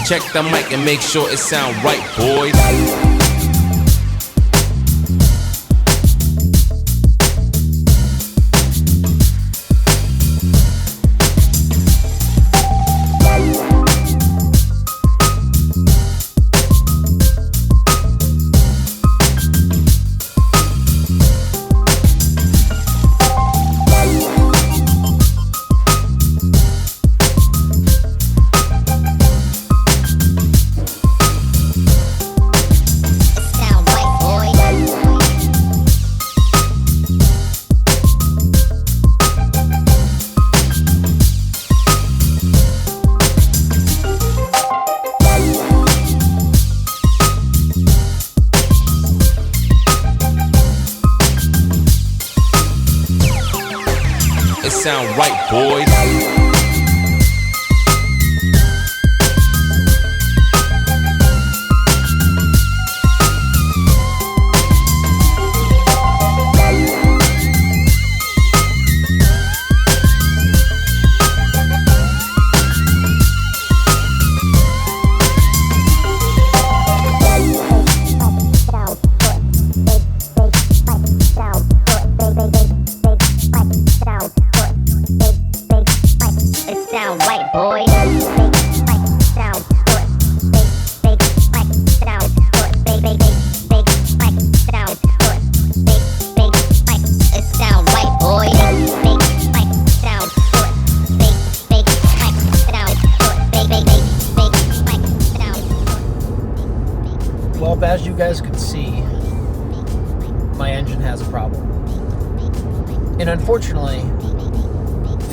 Check the mic and make sure it sound right, boys. It sound right, boys. Well, as you guys can see, my engine has a problem. And unfortunately,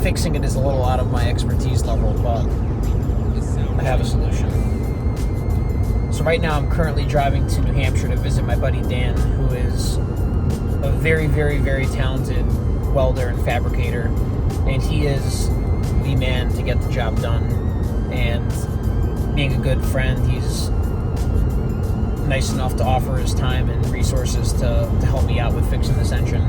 fixing it is a little out of my expertise level, but I have a solution. So right now I'm currently driving to New Hampshire to visit my buddy Dan, who is a very, very, very talented welder and fabricator. And he is the man to get the job done. And being a good friend, he's nice enough to offer his time and resources to help me out with fixing this engine.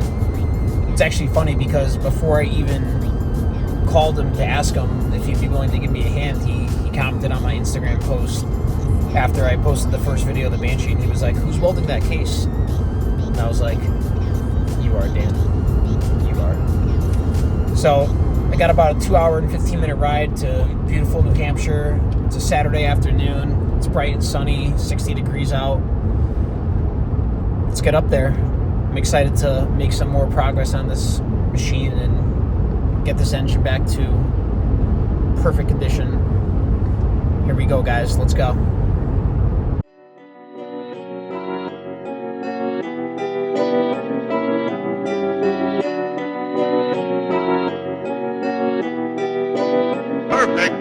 It's actually funny because before I even called him to ask him if he'd be willing to give me a hand, he commented on my Instagram post after I posted the first video of the Banshee, and he was like, "Who's welding that case?" And I was like, "You are, Dan. You are." So I got about a 2-hour and 15-minute ride to beautiful New Hampshire. It's a Saturday afternoon. It's bright and sunny, 60 degrees out. Let's get up there. I'm excited to make some more progress on this machine and get this engine back to perfect condition. Here we go, guys. Let's go. Perfect.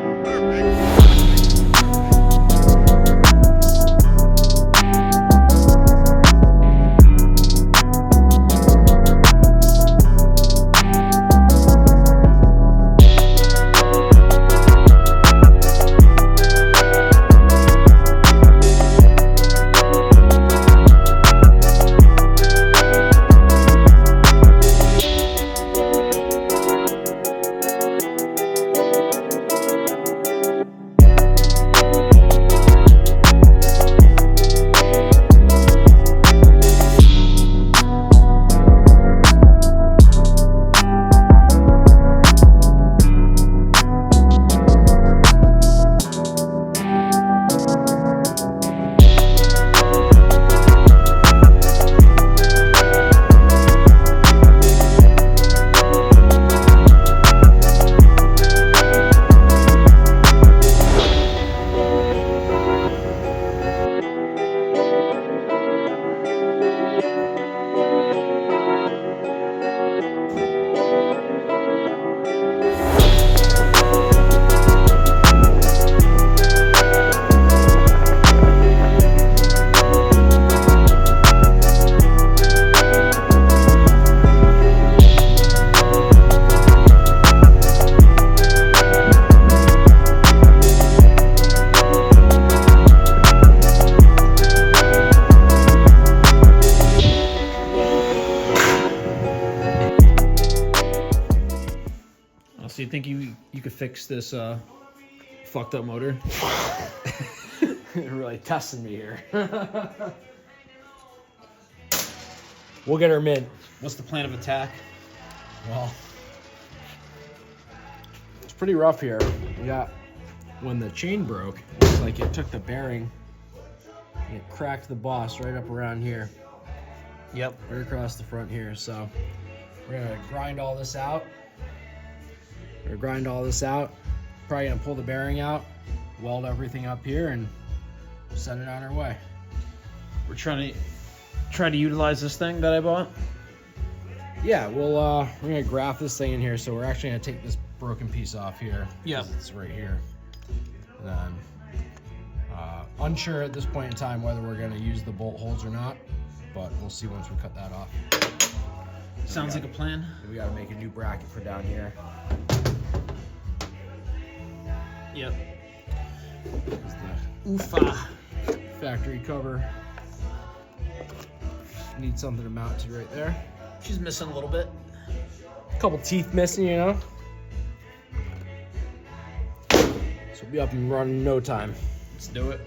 So you think you could fix this fucked up motor. Really testing me here. We'll get her mid. What's the plan of attack? Well, it's pretty rough here. We got, when the chain broke, it looks like it took the bearing and it cracked the boss right up around here. Yep. Right across the front here. So we're gonna grind all this out. Probably gonna pull the bearing out, weld everything up here, and send it on our way. We're trying to utilize this thing that I bought. Yeah, we're gonna graft this thing in here. So we're actually gonna take this broken piece off here. Yeah, it's right here. And then unsure at this point in time whether we're gonna use the bolt holes or not, but we'll see once we cut that off. Sounds like a plan. We gotta make a new bracket for down here. Yep. There's the Oofa. factory cover. Need something to mount to right there. She's missing a little bit. A couple teeth missing, you know. So we'll be up and running in no time. Let's do it.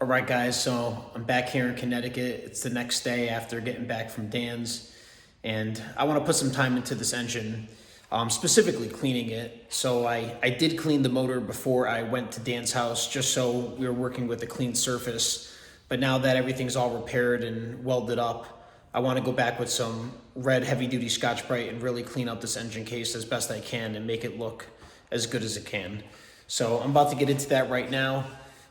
All right, guys, so I'm back here in Connecticut. It's the next day after getting back from Dan's, and I want to put some time into this engine, specifically cleaning it. So I did clean the motor before I went to Dan's house, just so we were working with a clean surface. But now that everything's all repaired and welded up, I want to go back with some red heavy-duty Scotch-Brite and really clean up this engine case as best I can and make it look as good as it can. So I'm about to get into that right now.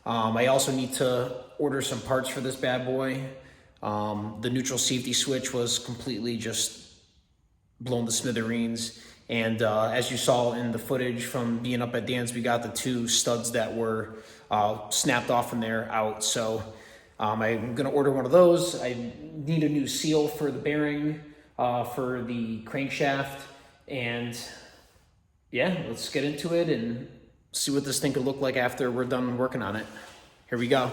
I also need to order some parts for this bad boy. The neutral safety switch was completely just blown to smithereens. And as you saw in the footage from being up at Dan's, we got the two studs that were snapped off from there out. So I'm gonna order one of those. I need a new seal for the bearing for the crankshaft. And yeah, let's get into it and see what this thing could look like after we're done working on it. Here we go.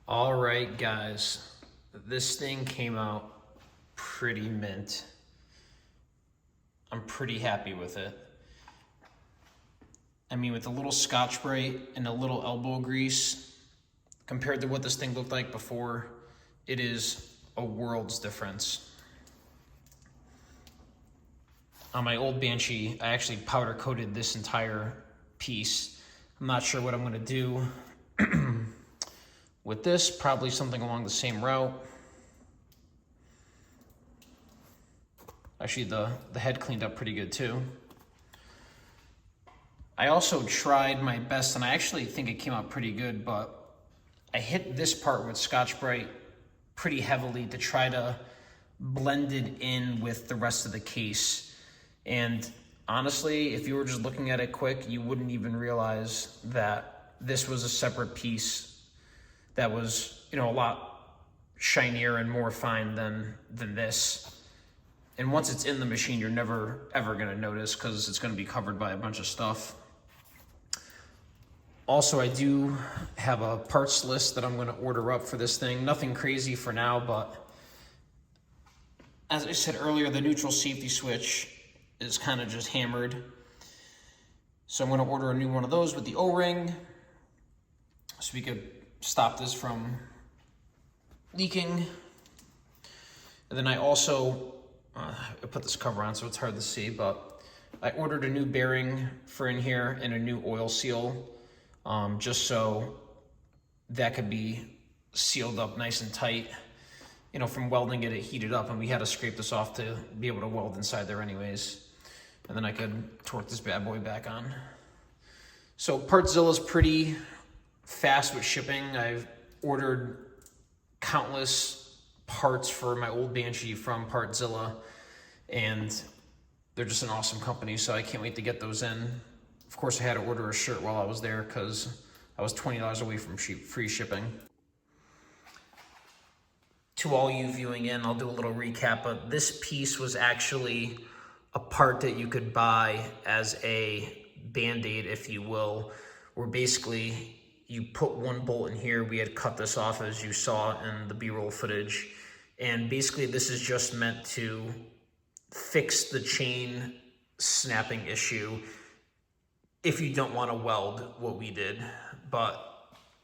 All right, guys, this thing came out pretty mint. I'm pretty happy with it. I mean, with a little Scotch-Brite and a little elbow grease, compared to what this thing looked like before, it is a world's difference. On my old Banshee, I actually powder coated this entire piece. I'm not sure what I'm gonna do with this, probably something along the same route. Actually, the head cleaned up pretty good too. I also tried my best, and I actually think it came out pretty good, but I hit this part with Scotch-Brite pretty heavily to try to blend it in with the rest of the case. And honestly, if you were just looking at it quick, you wouldn't even realize that this was a separate piece that was, you know, a lot shinier and more fine than this. And once it's in the machine, you're never ever gonna notice because it's gonna be covered by a bunch of stuff. Also, I do have a parts list that I'm gonna order up for this thing. Nothing crazy for now, but as I said earlier, the neutral safety switch is kind of just hammered. So I'm gonna order a new one of those with the O-ring so we could stop this from leaking. And then I also, I put this cover on so it's hard to see, but I ordered a new bearing for in here and a new oil seal, just so that could be sealed up nice and tight. You know, from welding it heated up, and we had to scrape this off to be able to weld inside there anyways. And then I could torque this bad boy back on. So Partzilla's pretty fast with shipping. I've ordered countless parts for my old Banshee from Partzilla, and they're just an awesome company, so I can't wait to get those in. Of course, I had to order a shirt while I was there because I was $20 away from free shipping. To all you viewing in, I'll do a little recap, but this piece was actually a part that you could buy as a Band-Aid, if you will, where basically you put one bolt in here. We had cut this off, as you saw in the B-roll footage. And basically this is just meant to fix the chain snapping issue if you don't want to weld what we did. But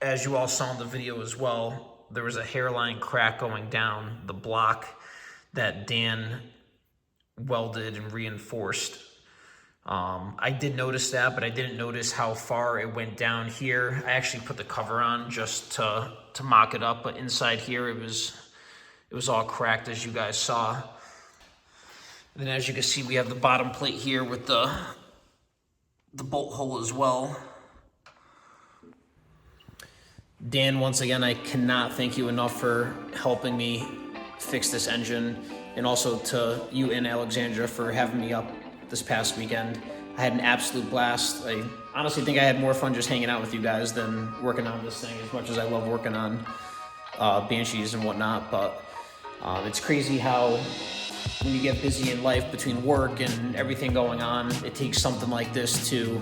as you all saw in the video as well, there was a hairline crack going down the block that Dan welded and reinforced. I did notice that, but I didn't notice how far it went down here. I actually put the cover on just to mock it up, but inside here it was all cracked, as you guys saw. And then as you can see, we have the bottom plate here with the bolt hole as well. Dan, once again, I cannot thank you enough for helping me fix this engine, and also to you and Alexandra for having me up this past weekend. I had an absolute blast. I honestly think I had more fun just hanging out with you guys than working on this thing, as much as I love working on Banshees and whatnot. But it's crazy how when you get busy in life between work and everything going on, it takes something like this to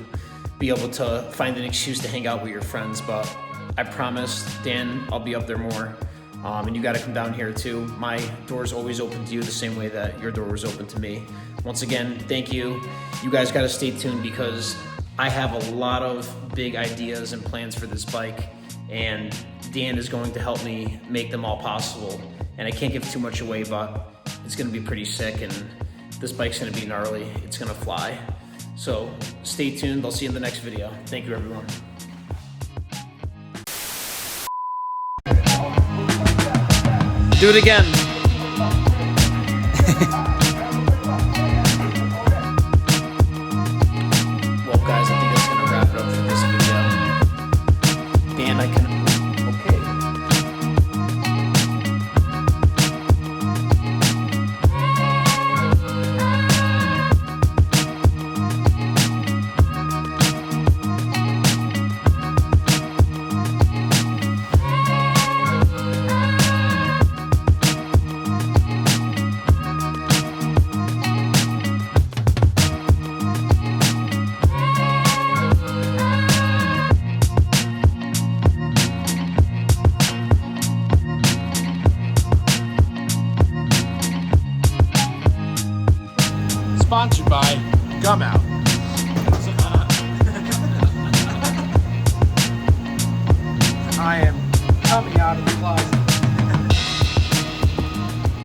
be able to find an excuse to hang out with your friends. But I promise, Dan, I'll be up there more. And you got to come down here too. My door's always open to you the same way that your door was open to me. Once again, thank you. You guys got to stay tuned because I have a lot of big ideas and plans for this bike, and Dan is going to help me make them all possible. And I can't give too much away, but it's going to be pretty sick, and this bike's going to be gnarly. It's going to fly. So stay tuned. I'll see you in the next video. Thank you, everyone. Do it again. Well, guys, I think that's gonna wrap it up for this video. Dan, I can. Okay. sponsored by Gum Out.